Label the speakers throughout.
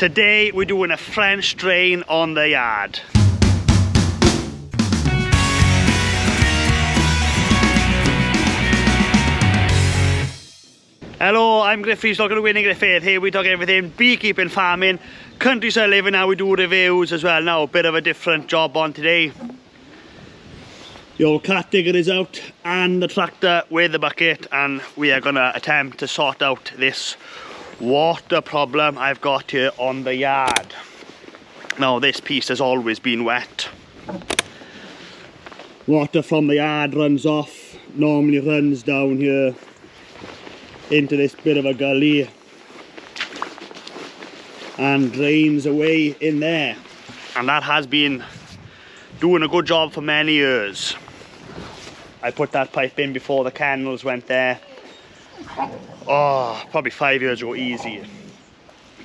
Speaker 1: Today we're doing a French drain on the yard. Hello, I'm Griffiths, talking to Winning Griffith. Here we talk everything beekeeping, farming, countryside living. Now we do reviews as well. Now a bit of a different job on today. The old cat digger is out and the tractor with the bucket, and we are going to attempt to sort out this water problem I've got here on the yard. Now this piece has always been wet. Water from the yard runs off, normally runs down here into this bit of a gully and drains away in there, and that has been doing a good job for many years. I put that pipe in before the canals went there, probably 5 years ago, easy.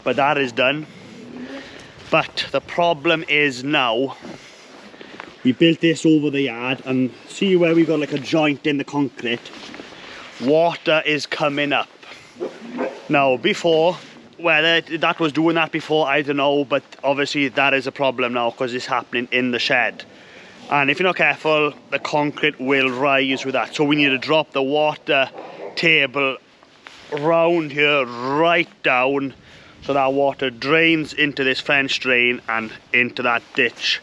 Speaker 1: But that is done. But the problem is now, we built this over the yard, and see where we've got like a joint in the concrete? Water is coming up. Now before, whether that was doing that before, I don't know, but obviously that is a problem now because it's happening in the shed. And if you're not careful, the concrete will rise with that. So we need to drop the water table round here right down so that water drains into this French drain and into that ditch.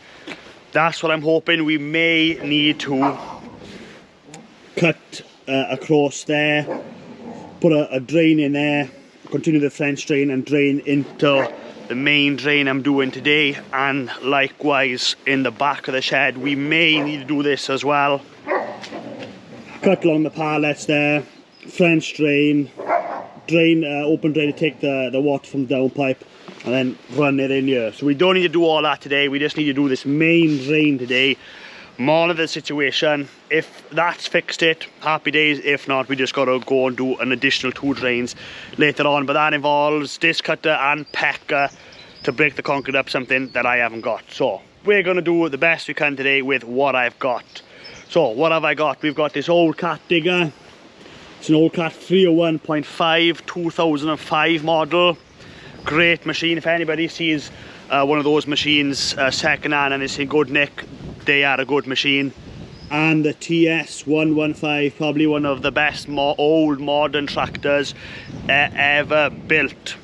Speaker 1: That's what I'm hoping. We may need to cut across there, put a drain in there, continue the French drain and drain into the main drain I'm doing today. And likewise in the back of the shed we may need to do this as well. Cut along the pallets there, French drain, open drain to take the water from the downpipe and then run it in here. So we don't need to do all that today, we just need to do this main drain today. Monitor the situation. If that's fixed it, happy days. If not, we just got to go and do an additional 2 drains later on. But that involves disc cutter and pecker to break the concrete up, something that I haven't got. So we're going to do the best we can today with what I've got. So what have I got? We've got this old cat digger. It's an old cat 301.5 2005 model. Great machine. If anybody sees one of those machines second hand and is in good nick, they are a good machine. And the TS 115, probably one of the best old modern tractors ever built.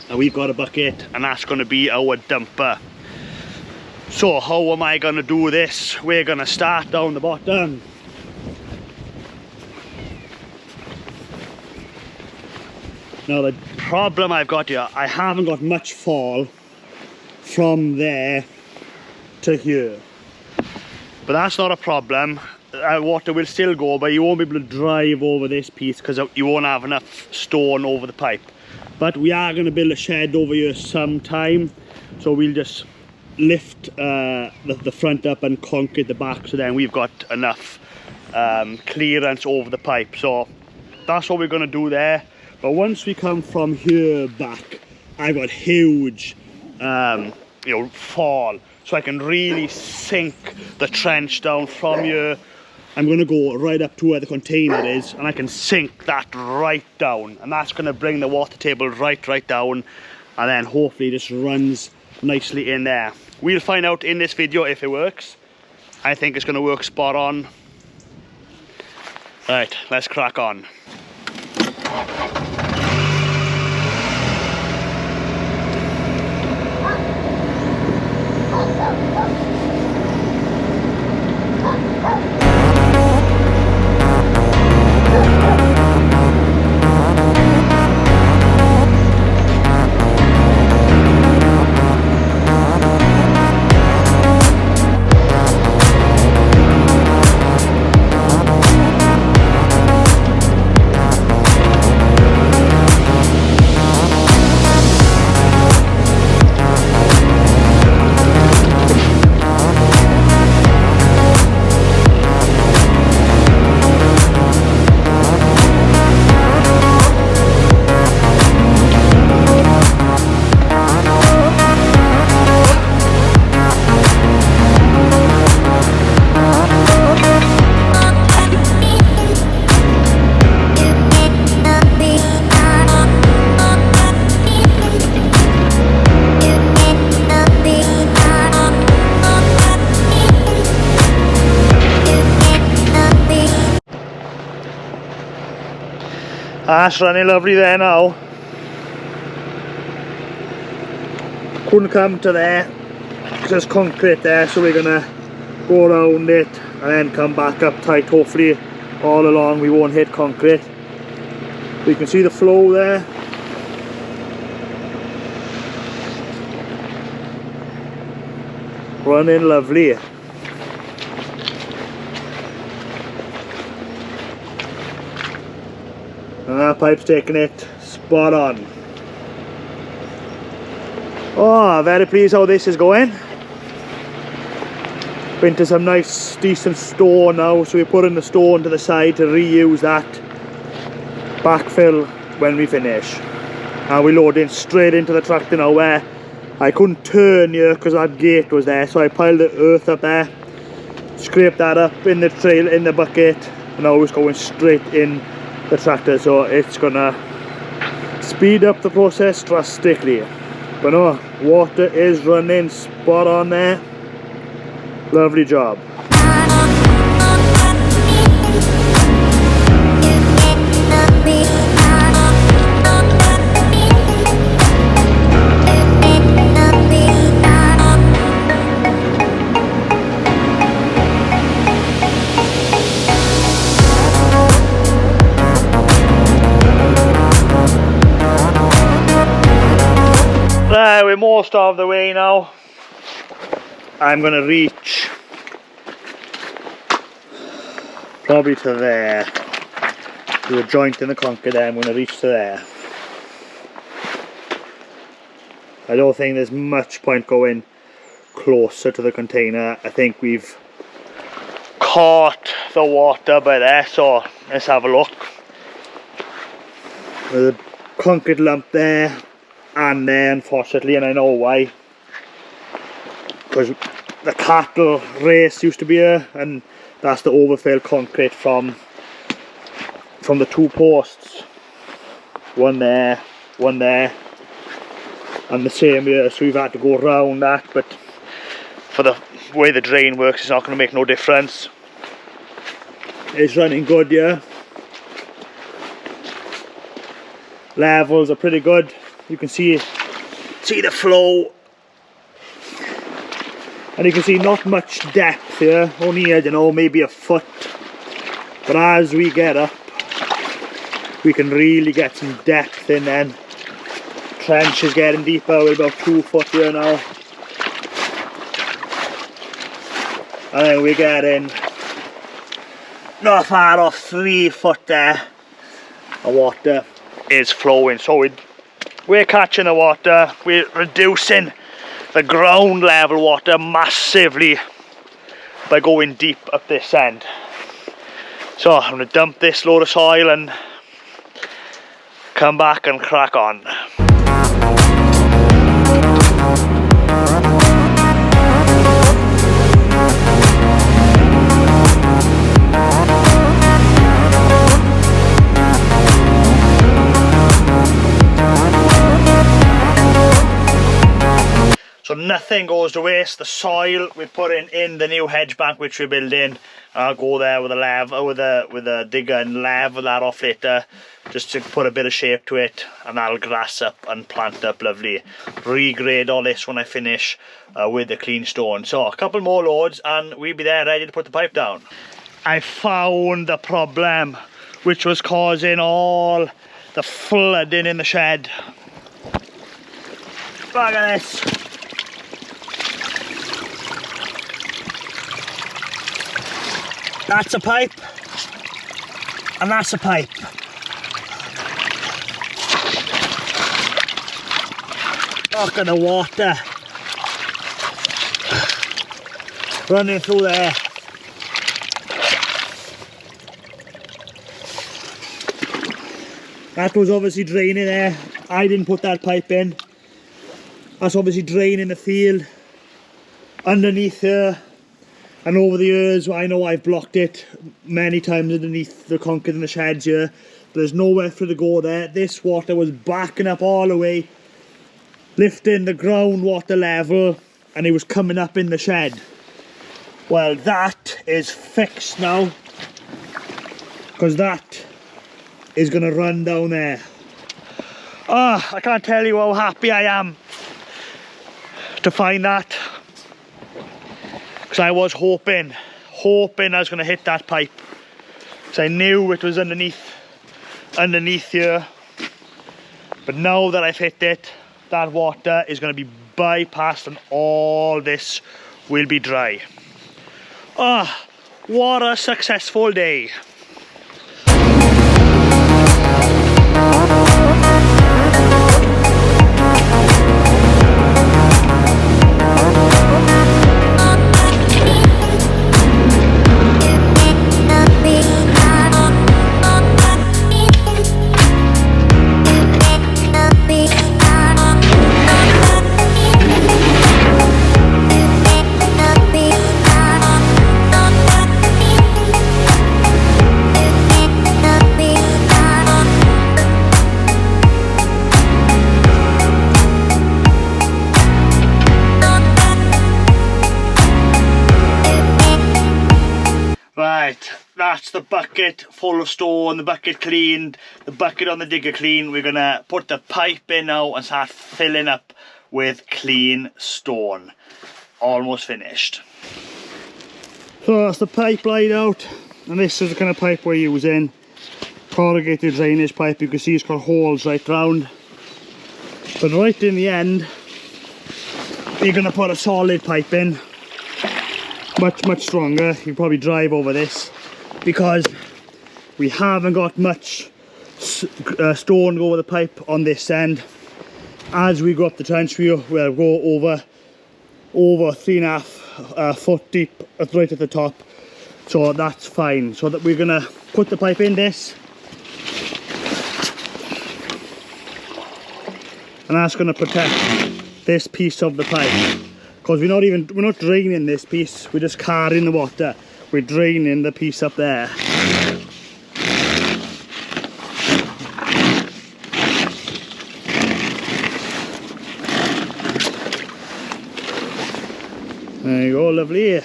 Speaker 1: And we've got a bucket, and that's going to be our dumper. So how am I going to do this? We're going to start down the bottom. Now the problem I've got here, I haven't got much fall from there to here. But that's not a problem. Water will still go, but you won't be able to drive over this piece because you won't have enough stone over the pipe. But we are going to build a shed over here sometime, so we'll just lift the front up and concrete the back, so then we've got enough clearance over the pipe. So that's what we're going to do there. But once we come from here back, I've got huge fall. So I can really sink the trench down from here. I'm going to go right up to where the container is, and I can sink that right down. And that's going to bring the water table right down. And then hopefully this runs nicely in there. We'll find out in this video if it works. I think it's going to work spot on. Right, let's crack on. That's running lovely there now. Couldn't come to there, just concrete there, so we're gonna go around it and then come back up tight. Hopefully all along we won't hit concrete. You can see the flow there. Running lovely. And that pipe's taking it spot on. Oh, very pleased how this is going. Been to some nice decent stone now, so we're putting the stone to the side to reuse that backfill when we finish. And we load in straight into the tractor now, where I couldn't turn here because that gate was there, so I piled the earth up there, scraped that up in the trail in the bucket, and now it's going straight in the tractor, so it's gonna speed up the process drastically. But no, water is running spot on there. Lovely job. There, we're most of the way now. I'm gonna reach probably to there. There's a joint in the concrete there, I'm gonna reach to there. I don't think there's much point going closer to the container. I think we've caught the water by there, so let's have a look. There's a concrete lump there and there, unfortunately, and I know why. Because the cattle race used to be here, and that's the overfilled concrete from the two posts. One there, and the same here, so we've had to go around that, but for the way the drain works, it's not going to make no difference. It's running good, yeah. Levels are pretty good. You can see the flow, and you can see not much depth here, only, I don't know, maybe a foot, but as we get up we can really get some depth in. Then trench is getting deeper, we're about 2 foot here now, and then we're getting not far off 3 foot there. The water is flowing, so we're catching the water, we're reducing the ground level water massively by going deep up this end. So I'm going to dump this load of soil and come back and crack on. So nothing goes to waste. The soil we're putting in the new hedge bank which we're building, I'll go there with a digger and level that off later, just to put a bit of shape to it, and that'll grass up and plant up lovely. Regrade all this when I finish with the clean stone. So a couple more loads and we'll be there ready to put the pipe down. I found the problem which was causing all the flooding in the shed. Look at this. That's a pipe, and that's a pipe. Look at the water running through there. That was obviously draining there. I didn't put that pipe in. That's obviously draining the field underneath here. And over the years, I know I've blocked it many times underneath the concrete in the sheds here. There's nowhere for it to go there. This water was backing up all the way, lifting the groundwater level, and it was coming up in the shed. Well, that is fixed now, because that is gonna run down there. Ah, I can't tell you how happy I am to find that, because I was hoping I was gonna hit that pipe, because I knew it was underneath here. But now that I've hit it, that water is gonna be bypassed and all this will be dry. Ah, what a successful day. Right, that's the bucket full of stone, the bucket cleaned, the bucket on the digger clean. We're gonna put the pipe in now and start filling up with clean stone. Almost finished. So that's the pipe laid out, and this is the kind of pipe we're using. Corrugated drainage pipe. You can see it's got holes right round. But right in the end, we're gonna put a solid pipe in. Much stronger. You can probably drive over this, because we haven't got much stone to go over the pipe on this end. As we go up the trench, we'll go over 3.5 foot deep right at the top, so that's fine. So that we're gonna put the pipe in this, and that's gonna protect this piece of the pipe. Because we're not draining this piece, we're just carrying the water. We're draining the piece up there. There you go, lovely.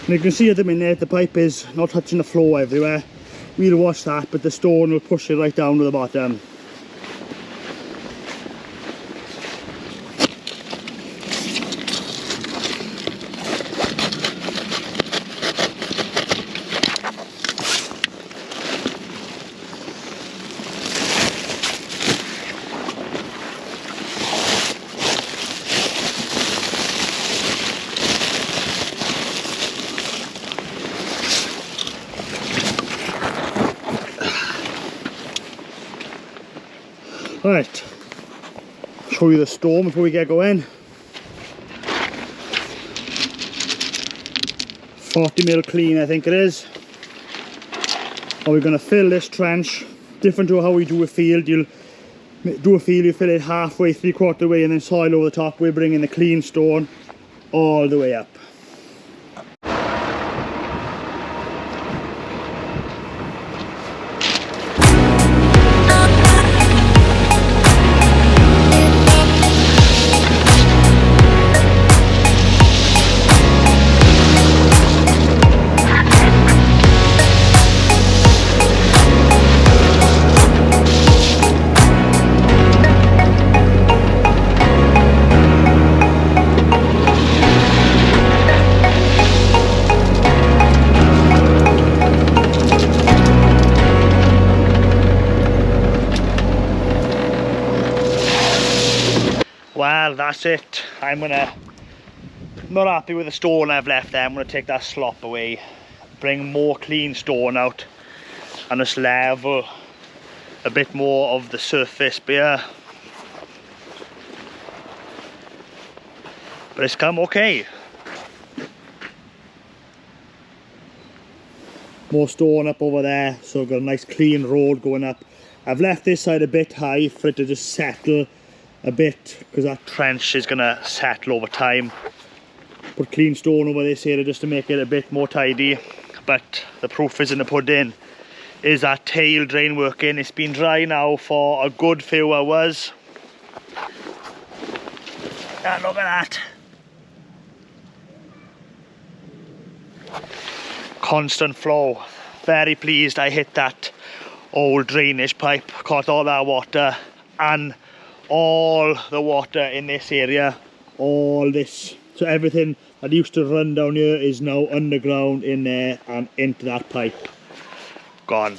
Speaker 1: And you can see at the minute the pipe is not touching the floor everywhere. We'll wash that, but the stone will push it right down to the bottom. Right, show you the stone before we get going. 40mm clean, I think it is. And we're going to fill this trench, different to how we do a field. You'll do a field, you fill it halfway, 3/4 way, and then soil over the top. We're bringing the clean stone all the way up. Well, that's it. I'm not happy with the stone I've left there. I'm gonna take that slop away, bring more clean stone out, and just level a bit more of the surface bare. But it's come okay. More stone up over there, so I've got a nice clean road going up. I've left this side a bit high for it to just settle a bit, because that trench is gonna settle over time. Put clean stone over this area just to make it a bit more tidy. But the proof is in the pudding. Is that tail drain working? It's been dry now for a good few hours. And look at that. Constant flow. Very pleased I hit that old drainage pipe, caught all that water, and all the water in this area, all this, so everything that used to run down here is now underground in there and into that pipe. Gone.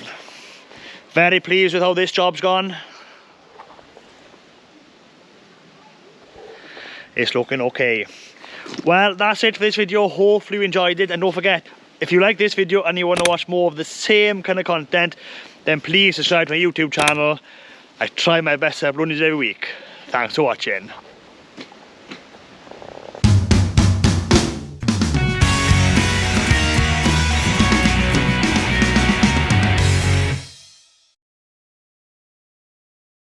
Speaker 1: Very pleased with how this job's gone. It's looking okay. Well, that's it for this video. Hopefully you enjoyed it, and don't forget, if you like this video and you want to watch more of the same kind of content, then please subscribe to my YouTube channel. I try my best to upload these every week. Thanks for watching.